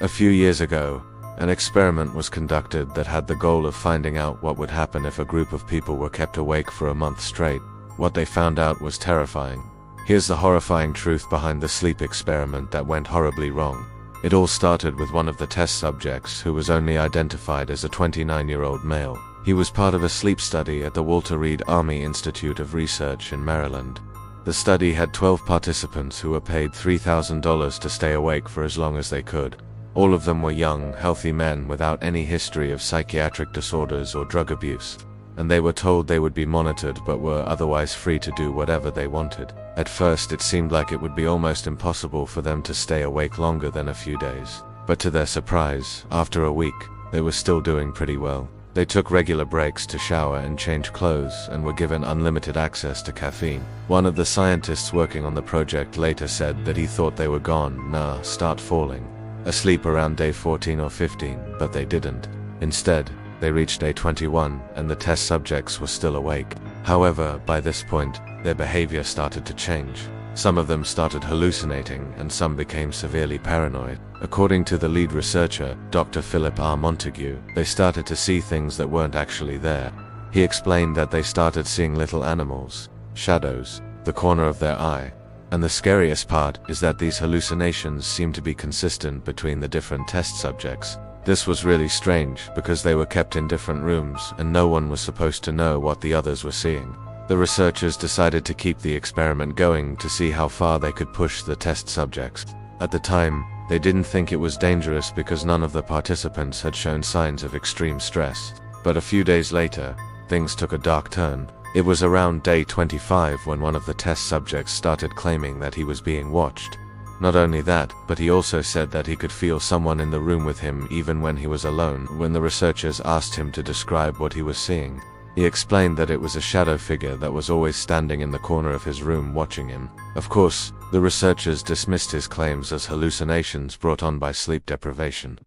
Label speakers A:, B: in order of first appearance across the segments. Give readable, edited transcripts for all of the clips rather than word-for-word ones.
A: A few years ago, an experiment was conducted that had the goal of finding out what would happen if a group of people were kept awake for a month straight. What they found out was terrifying. Here's the horrifying truth behind the sleep experiment that went horribly wrong. It all started with one of the test subjects who was only identified as a 29-year-old male. He was part of a sleep study at the Walter Reed Army Institute of Research in Maryland. The study had 12 participants who were paid $3,000 to stay awake for as long as they could. All of them were young, healthy men without any history of psychiatric disorders or drug abuse, and they were told they would be monitored but were otherwise free to do whatever they wanted. At first it seemed like it would be almost impossible for them to stay awake longer than a few days, but to their surprise, after a week, they were still doing pretty well. They took regular breaks to shower and change clothes and were given unlimited access to caffeine. One of the scientists working on the project later said that he thought they were gonna start falling asleep around day 14 or 15, but they didn't. Instead, they reached day 21 and the test subjects were still awake. However, by this point, their behavior started to change. Some of them started hallucinating and some became severely paranoid. According to the lead researcher, Dr. Philip R. Montague, they started to see things that weren't actually there. He explained that they started seeing little animals, shadows, the corner of their eye, and the scariest part is that these hallucinations seemed to be consistent between the different test subjects. This was really strange because they were kept in different rooms and no one was supposed to know what the others were seeing. The researchers decided to keep the experiment going to see how far they could push the test subjects. At the time, they didn't think it was dangerous because none of the participants had shown signs of extreme stress. But a few days later, things took a dark turn. It was around day 25 when one of the test subjects started claiming that he was being watched. Not only that, but he also said that he could feel someone in the room with him even when he was alone. When the researchers asked him to describe what he was seeing, he explained that it was a shadow figure that was always standing in the corner of his room watching him. Of course, the researchers dismissed his claims as hallucinations brought on by sleep deprivation.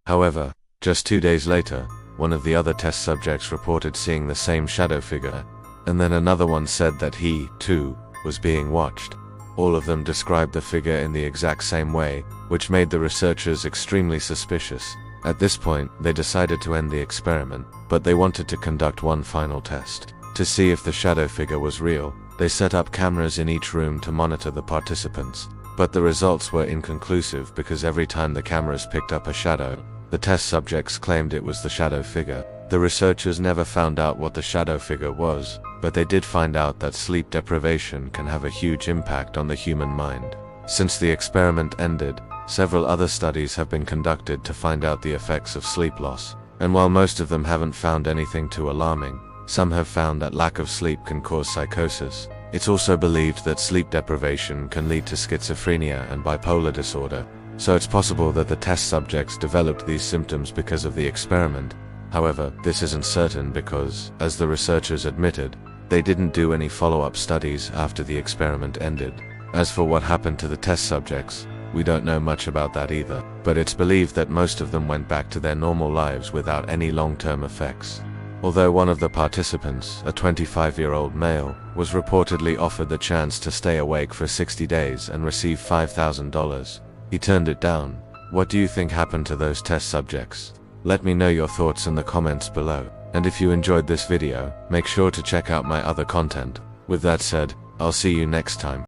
A: However, just 2 days later, one of the other test subjects reported seeing the same shadow figure, and then another one said that he, too, was being watched. All of them described the figure in the exact same way, which made the researchers extremely suspicious. At this point, they decided to end the experiment, but they wanted to conduct one final test. To see if the shadow figure was real, they set up cameras in each room to monitor the participants. But the results were inconclusive because every time the cameras picked up a shadow, the test subjects claimed it was the shadow figure. The researchers never found out what the shadow figure was, but they did find out that sleep deprivation can have a huge impact on the human mind. Since the experiment ended, several other studies have been conducted to find out the effects of sleep loss, and while most of them haven't found anything too alarming, some have found that lack of sleep can cause psychosis. It's also believed that sleep deprivation can lead to schizophrenia and bipolar disorder, so it's possible that the test subjects developed these symptoms because of the experiment. However, this isn't certain because, as the researchers admitted, they didn't do any follow-up studies after the experiment ended. As for what happened to the test subjects, we don't know much about that either, but it's believed that most of them went back to their normal lives without any long-term effects. Although one of the participants, a 25-year-old male, was reportedly offered the chance to stay awake for 60 days and receive $5,000, he turned it down. What do you think happened to those test subjects? Let me know your thoughts in the comments below, and if you enjoyed this video, make sure to check out my other content. With that said, I'll see you next time.